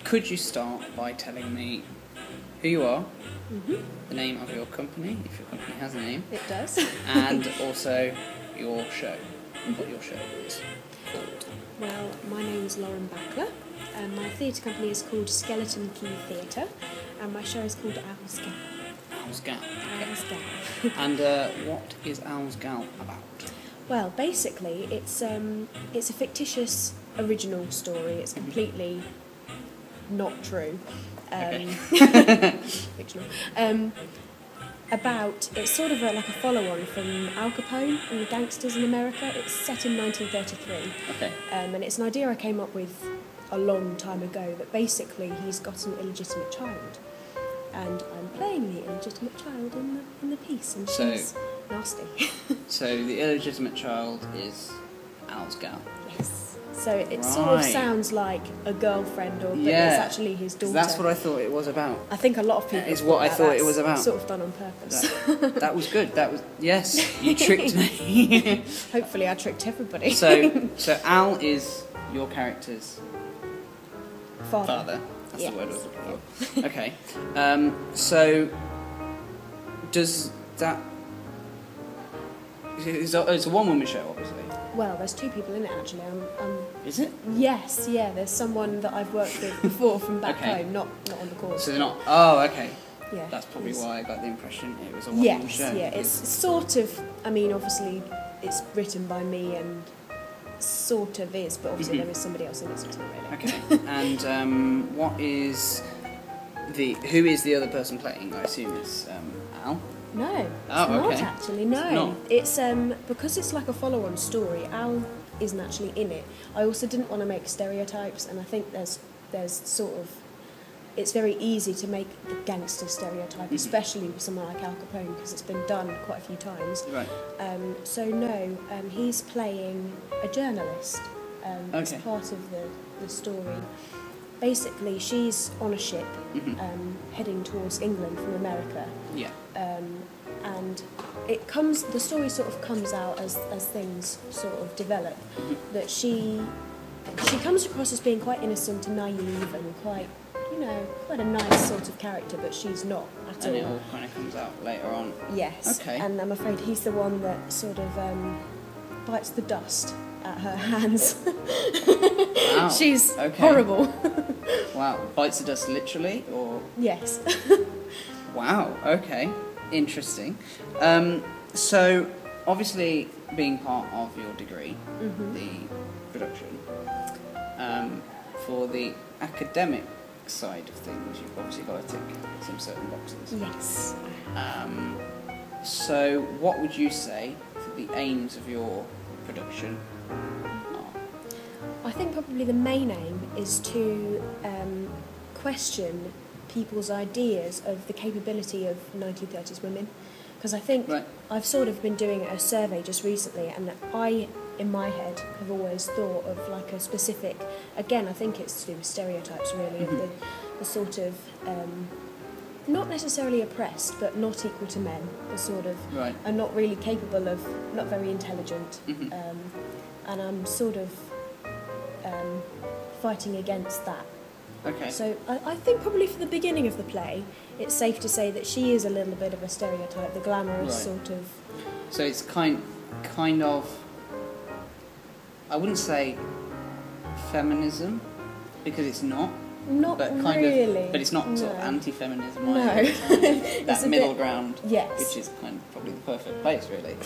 could you start by telling me who you are, Mm-hmm. the name of your company, if your company has a name, It does. and also your show, what your show is called? Well, my name is Lauren Backler, and my theatre company is called Skeleton Key Theatre, and my show is called Owl's Gal. Owl's Gal. Owl's Gal. And what is Owl's Gal about? Well, basically, it's a fictitious original story. It's completely not true. Fictional. It's sort of like a follow-on from Al Capone and the gangsters in America. It's set in 1933. Okay. And it's an idea I came up with a long time ago, that basically he's got an illegitimate child. And I'm playing the illegitimate child in the piece, and she's nasty. So the illegitimate child is Owl's Gal. Yes. So it sort of sounds like a girlfriend, but it's actually his daughter. That's what I thought it was about. I think a lot of people. That is what I thought it was about. Sort of done on purpose. That was good. Yes, you tricked me. Hopefully, I tricked everybody. So Al is your character's father. That's the word I was looking for. Okay. So does that? It's a one-woman show, obviously. Well, there's two people in it actually. Is it? Yes, yeah. There's someone that I've worked with before from back home, not on the course. So they're not. Oh, okay. Yeah. That's probably why I got the impression it was a one-woman show. Yeah. It's sort of. I mean, obviously, it's written by me and sort of is, but obviously there is somebody else in it, so it's not really. Okay. And who is the other person playing? I assume it's Al. No, it's not actually. No, it's because it's like a follow-on story. Al isn't actually in it. I also didn't want to make stereotypes, and I think there's sort of, it's very easy to make the gangster stereotype, especially with someone like Al Capone, because it's been done quite a few times. Right. He's playing a journalist as part of the story. Basically, she's on a ship heading towards England from America. Yeah. And the story sort of comes out as things sort of develop. That she comes across as being quite innocent and naive and quite a nice sort of character, but she's not at all. And it all kind of comes out later on. Yes. Okay. And I'm afraid he's the one that sort of bites the dust at her hands. Wow. She's horrible. Wow. Bites the dust literally, or? Yes. Wow. Okay. Interesting. So, obviously, being part of your degree, the production, for the academic side of things, you've obviously got to tick some certain boxes. Yes. So, what would you say that the aims of your production are? I think probably the main aim is to question people's ideas of the capability of 1930s women, because I think I've sort of been doing a survey just recently, and I, in my head, have always thought of like a specific, again I think it's to do with stereotypes really, of the sort of not necessarily oppressed but not equal to men, the sort of are not really capable of, not very intelligent, and I'm sort of fighting against that. Okay. So I think probably for the beginning of the play, it's safe to say that she is a little bit of a stereotype, the glamorous sort of. So it's kind of, I wouldn't say feminism, because it's not. Not but kind really. Of, but it's not sort of anti-feminism. No. That middle ground, yes. which is kind of probably the perfect place, really,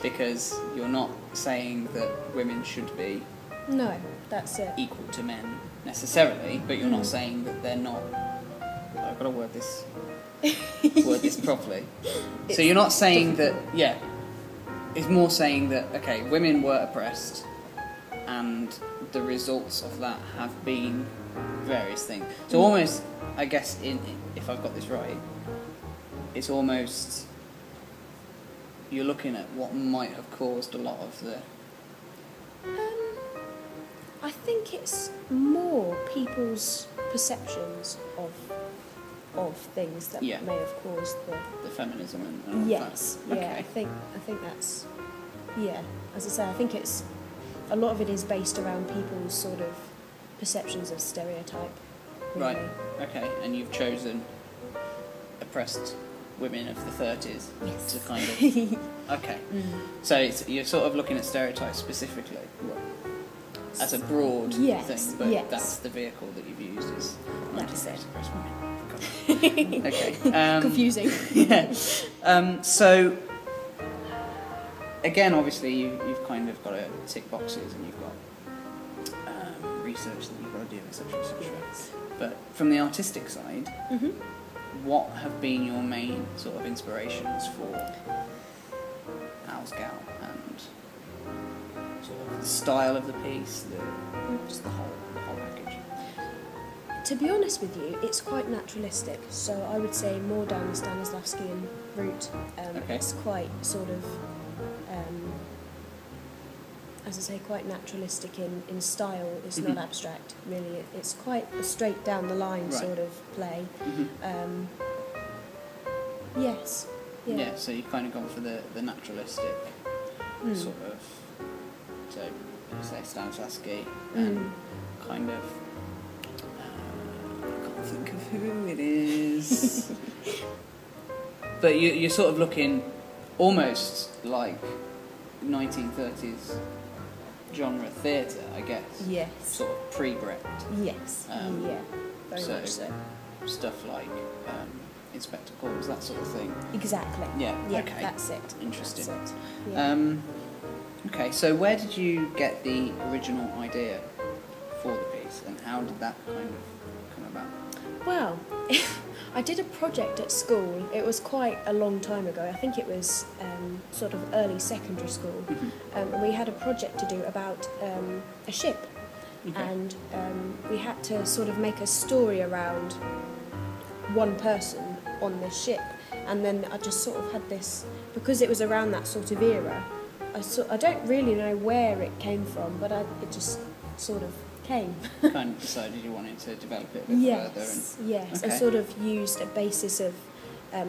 because you're not saying that women should be. No, that's it. Equal to men necessarily, but you're not saying that they're not. I've got to word this properly. So you're not saying that. Yeah, it's more saying that women were oppressed, and the results of that have been various things. So almost, I guess, if I've got this right, it's almost you're looking at what might have caused a lot of the. I think it's more people's perceptions of things that may have caused the feminism and all yes, that. Yeah, Okay. I think that's as I say, I think it's a lot of it is based around people's sort of perceptions of stereotype. really. Right, okay, and you've chosen oppressed women of the 30s to kind of... Okay, so you're sort of looking at stereotypes specifically as a broad thing, but that's the vehicle that you've used is 1930s oppressed women. Okay. Confusing. Yeah. So, again, obviously, you've kind of got to tick boxes and you've got research that you've got to do, etc., etc. But from the artistic side, what have been your main sort of inspirations for Al's Gal and sort of the style of the piece, just the whole package? To be honest with you, it's quite naturalistic, so I would say more down the Stanislavskian route. It's quite sort of, as I say, quite naturalistic in style. It's not abstract, really. It's quite a straight down the line sort of play. Yes. Yeah, so you've kind of gone for the naturalistic sort of, so you say Stanislavski, kind of, I can't think of who it is, but you're sort of looking almost like 1930s genre theatre, I guess. Yes. Sort of pre-Brecht. Yes. Very much so. Stuff like Inspector Calls, that sort of thing. Exactly. Yeah. Okay. That's it. Interesting. That's it. Yeah. Okay. So where did you get the original idea for the piece, and how did that kind of come about? Well, I did a project at school. It was quite a long time ago. I think it was sort of early secondary school. And we had a project to do about a ship. And we had to sort of make a story around one person on this ship. And then I just sort of had this, because it was around that sort of era, I don't really know where it came from, but it just sort of came. Kind of decided you wanted to develop it a bit further. Yes, I sort of used a basis of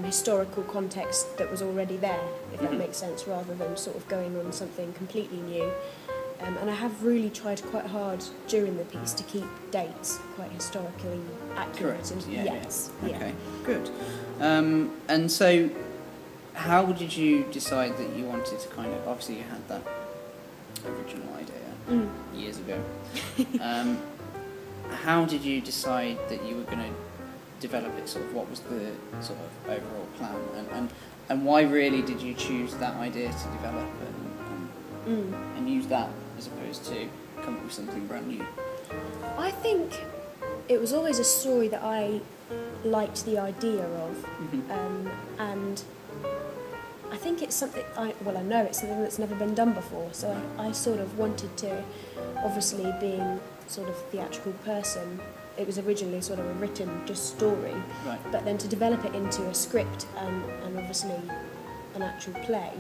historical context that was already there, if that makes sense, rather than sort of going on something completely new. And I have really tried quite hard during the piece to keep dates quite historically accurate. Correct. Yes. Okay, good. And so, how did you decide that you wanted to kind of, obviously you had that original idea years ago. How did you decide that you were going to develop it? Sort of, what was the sort of overall plan, and why really did you choose that idea to develop and use that as opposed to come up with something brand new? I think it was always a story that I liked the idea of, and I think it's something, I know it's something that's never been done before, so I sort of wanted to, obviously being sort of a theatrical person, it was originally sort of a written just story, but then to develop it into a script and obviously an actual play,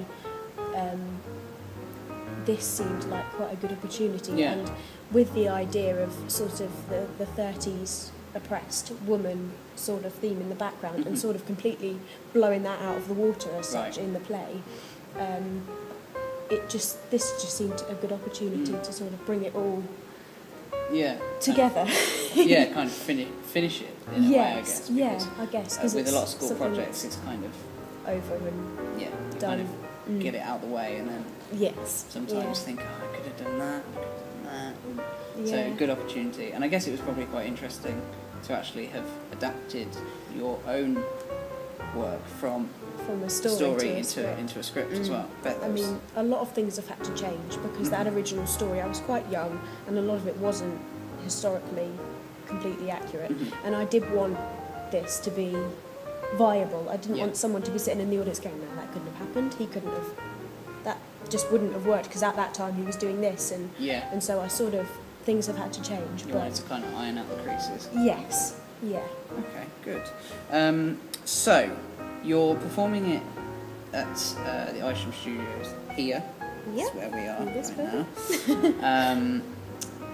this seemed like quite a good opportunity, and with the idea of sort of the 30s oppressed woman sort of theme in the background and sort of completely blowing that out of the water as such in the play, this just seemed a good opportunity to sort of bring it all together. Kind of finish it in a way, I guess. I guess. Because with a lot of school projects, it's kind of over and you done. kind of get it out of the way, and then sometimes think, I could have done that, So good opportunity, and I guess it was probably quite interesting to actually have adapted your own work from a story into a script as well. I mean, a lot of things have had to change because that original story, I was quite young, and a lot of it wasn't historically completely accurate, and I did want this to be viable. I didn't want someone to be sitting in the audience going, no, that couldn't have happened, that just wouldn't have worked because at that time he was doing this, and so I sort of, things have had to change. You wanted to kind of iron out the creases. Yes, Okay, good. So, you're performing it at the Isham Studios here. That's where we are right now.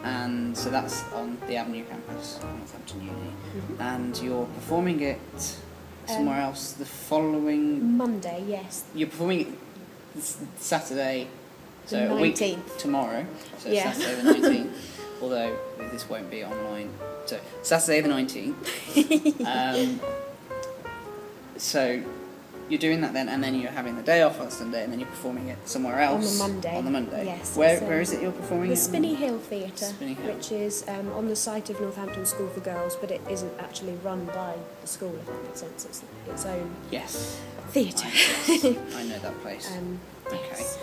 And so that's on the Avenue campus, Northampton Uni. And you're performing it somewhere else the following... Monday, yes. You're performing it Saturday, so the 19th. A week tomorrow, so Saturday the 19th. although this won't be online. So Saturday the 19th. So you're doing that then, and then you're having the day off on Sunday, and then you're performing it somewhere else on the Monday. Yes. Where is it you're performing? The it? Spinney Hill Theatre, which is on the site of Northampton School for Girls, but it isn't actually run by the school. If that makes sense, it's its own theatre. I know that place. Okay. Yes.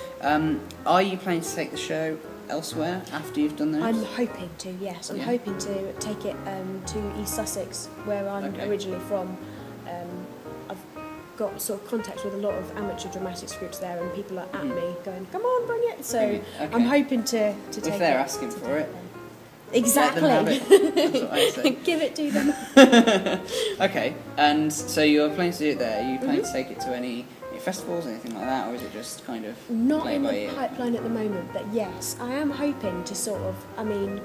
Are you planning to take the show elsewhere after you've done those? I'm hoping to. Yes, I'm hoping to take it to East Sussex, where I'm originally from. I've got sort of contact with a lot of amateur dramatics groups there, and people are at me going, "Come on, bring it!" So I'm hoping to take it. If they're asking for it. Exactly. Let them have it. That's what I say. Give it to them. Okay, and so you're planning to do it there. Are you planning to take it to any festivals, anything like that, or is it just kind of not play in by the ear? pipeline at the moment? But yes, I am hoping to sort of. I mean,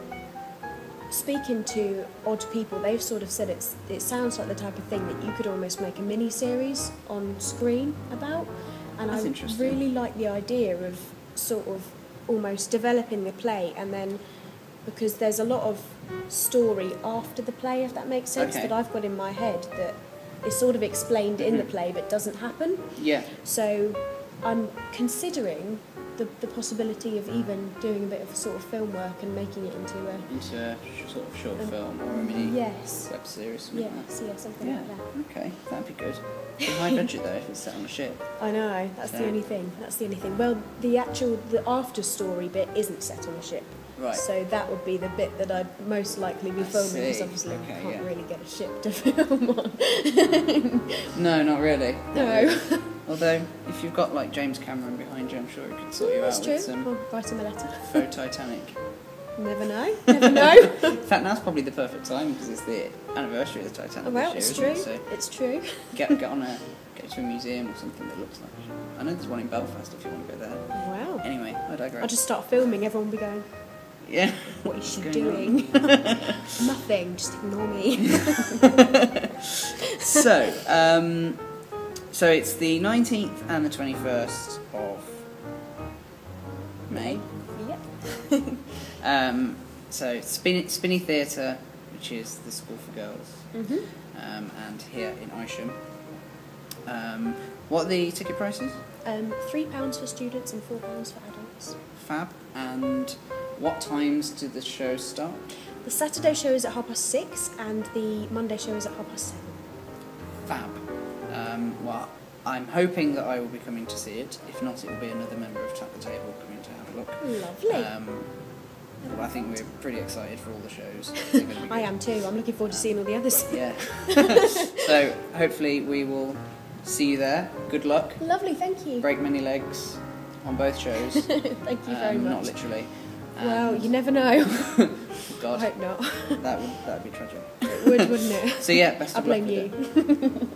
speaking to odd people, they've sort of said it sounds like the type of thing that you could almost make a mini series on screen about, and I really like the idea of sort of almost developing the play, and then because there's a lot of story after the play, if that makes sense, that I've got in my head that is sort of explained in the play but doesn't happen. Yeah. So I'm considering the possibility of even doing a bit of sort of film work and making it into a sort of short film or a mini web series. Something something like that. Okay, that'd be good. It's a high budget though if it's set on a ship. I know, that's the only thing. Well, the after story bit isn't set on a ship. Right. So that would be the bit that I'd most likely be filming, because obviously we can't really get a ship to film on. No, not really. No. Although, if you've got like James Cameron behind you, I'm sure he could sort you out with some I'll write him a letter. faux Titanic. Never know. Never know. In fact, now's probably the perfect time because it's the anniversary of the Titanic Well, this year, it's true. isn't it? So it's true. Get to a museum or something that looks like a ship. I know there's one in Belfast if you want to go there. Wow. Anyway, I digress. I'll just start filming. Everyone will be going, yeah. What is she doing? Nothing. Just ignore me. So it's the 19th and the 21st of May. Yep. So Spinney Theatre, which is the school for girls, and here in Isham. What are the ticket prices? £3 for students and £4 for adults. Fab. And what times do the shows start? The Saturday show is at 6:30 and the Monday show is at 7:30. Fab. Well, I'm hoping that I will be coming to see it. If not, it will be another member of Tap the Table coming to have a look. Lovely. Well, I think we're pretty excited for all the shows. I am too. I'm looking forward to seeing all the others. Yeah. So hopefully we will see you there. Good luck. Lovely, thank you. Break many legs on both shows. Thank you very much. Not literally. Well, you never know. God. I hope not. That would be tragic. It would, wouldn't it? So yeah, best of luck with it. I blame you.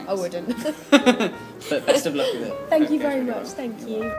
I wouldn't. But best of luck with it. Thank you very much. Thank you.